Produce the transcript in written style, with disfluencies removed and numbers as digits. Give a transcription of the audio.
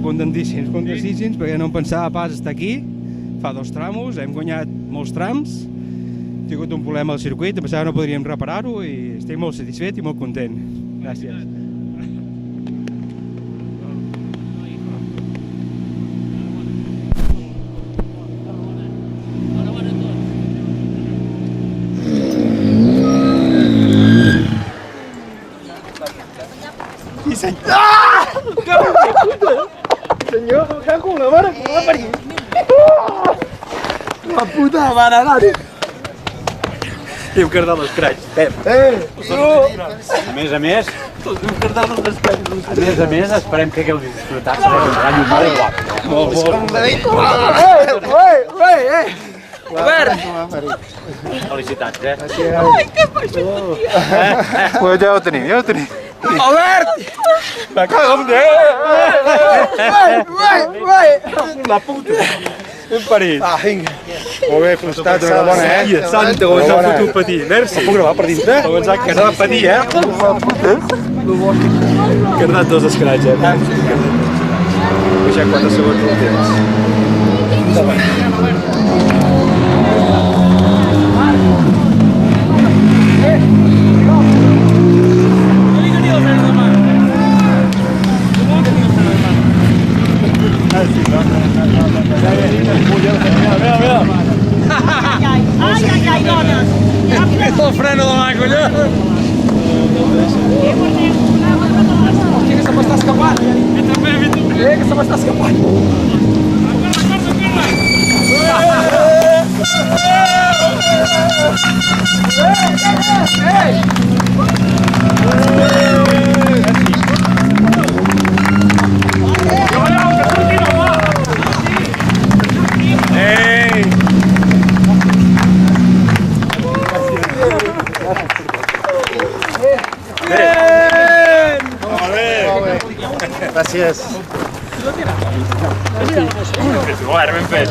contentíssims perquè no em pensava pas estar aquí. Fa 2 tramos, hem guanyat molts trams, hem tingut un problema al circuit, em pensava que no podríem reparar-ho i estic molt satisfet i molt content. Gràcies. Senyor, me cago en la mare que m'ha parit. La puta mare, Dani. Hem cardat l'escratx, Pep. A més a més, esperem que hagueu disfrutat. Serà un bany molt guapo. Molt bo. Felicitats, eh? Pues ja ho tenim. Me cago en Déu! La puta! Ben parit. Vinga. Molt bé, felicitats, enhorabona, Hòstia, santa, com ens han fotut patir. Merci. Puc gravar per dintre? Com ens han quedat patir, eh? Quedat dos escrats, eh? Deixem 4 segons el temps. Ai, dones! El freno de mà, collons! Que se m'està escapant. Que se m'està escapant. Gràcies. Ben fet.